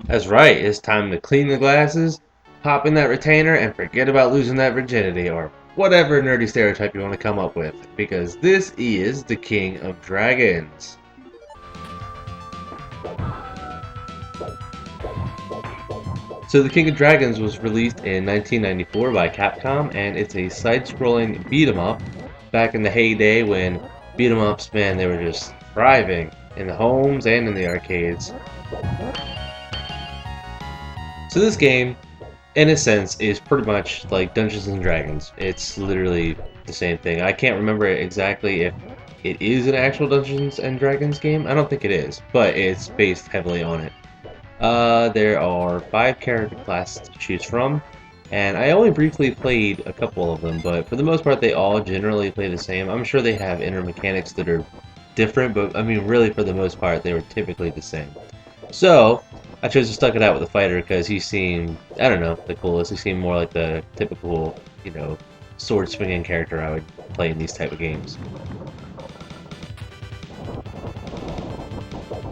That's right, it's time to clean the glasses, pop in that retainer, and forget about losing that virginity, or whatever nerdy stereotype you want to come up with, because this is the King of Dragons. So the King of Dragons was released in 1994 by Capcom, and it's a side-scrolling beat 'em up back in the heyday when beat 'em ups, man, they were just thriving in the homes and in the arcades. So this game, in a sense, is pretty much like Dungeons and Dragons. It's literally the same thing. I can't remember exactly if it is an actual Dungeons and Dragons game. I don't think it is, but it's based heavily on it. There are 5 character classes to choose from, and I only briefly played a couple of them, but for the most part they all generally play the same. I'm sure they have inner mechanics that are different, but I mean really for the most part they were typically the same. So, I chose to stuck it out with the fighter because he seemed, I don't know, the coolest. He seemed more like the typical, sword swinging character I would play in these type of games.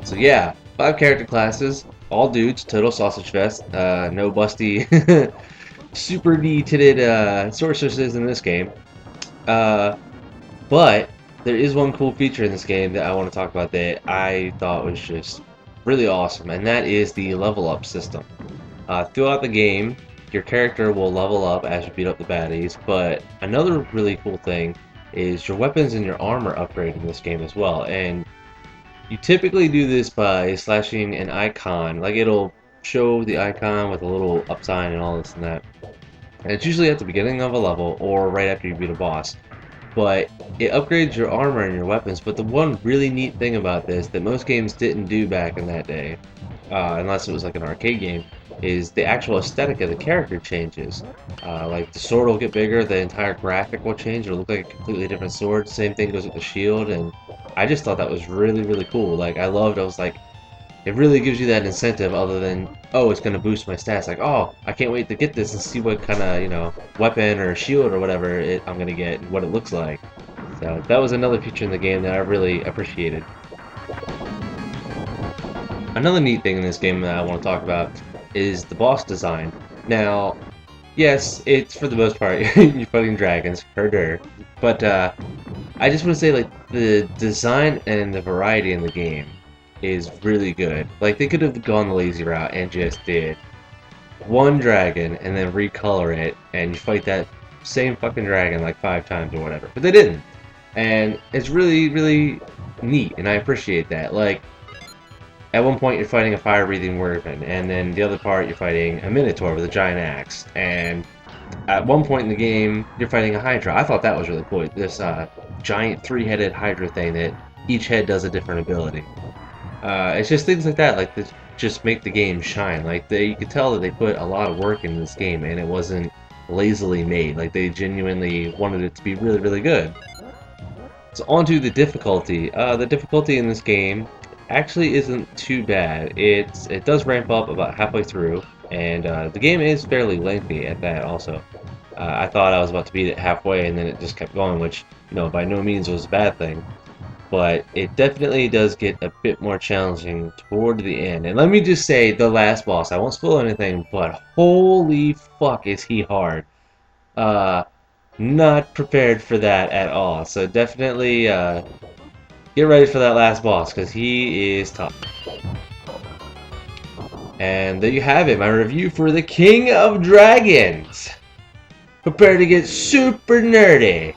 So yeah, 5 character classes, all dudes, total sausage fest, no busty super D-titted sorceresses in this game. But there is one cool feature in this game that I want to talk about that I thought was just really awesome, and that is the level up system. Throughout the game, your character will level up as you beat up the baddies, but another really cool thing is your weapons and your armor upgrade in this game as well. And you typically do this by slashing an icon, like it'll show the icon with a little up sign and all this and that. And it's usually at the beginning of a level or right after you beat a boss. But it upgrades your armor and your weapons. But the one really neat thing about this that most games didn't do back in that day, unless it was like an arcade game, is the actual aesthetic of the character changes. Like the sword will get bigger, the entire graphic will change, it'll look like a completely different sword. Same thing goes with the shield, and I just thought that was really, really cool. Like I was like, it really gives you that incentive other than, oh, it's going to boost my stats. Like, oh, I can't wait to get this and see what kind of, weapon or shield or whatever I'm going to get and what it looks like. So that was another feature in the game that I really appreciated. Another neat thing in this game that I want to talk about is the boss design. Now, yes, it's for the most part, you're fighting dragons, herder, but I just want to say, like, the design and the variety in the game is really good. Like, they could have gone the lazy route and just did one dragon and then recolor it and you fight that same fucking dragon like 5 times or whatever. But they didn't. And it's really, really neat, and I appreciate that. Like, at one point you're fighting a fire-breathing wyvern, and then the other part you're fighting a minotaur with a giant axe, and at one point in the game you're fighting a hydra. I thought that was really cool. This giant 3-headed hydra thing that each head does a different ability. It's just things like that, like that just make the game shine. Like you could tell that they put a lot of work into this game, and it wasn't lazily made. Like they genuinely wanted it to be really, really good. So on to the difficulty. The difficulty in this game actually isn't too bad. It does ramp up about halfway through, and the game is fairly lengthy at that. Also, I thought I was about to beat it halfway, and then it just kept going, which by no means was a bad thing. But it definitely does get a bit more challenging toward the end. And let me just say, the last boss, I won't spoil anything, but holy fuck is he hard. Not prepared for that at all. So definitely get ready for that last boss, because he is tough. And there you have it, my review for the King of Dragons. Prepare to get super nerdy.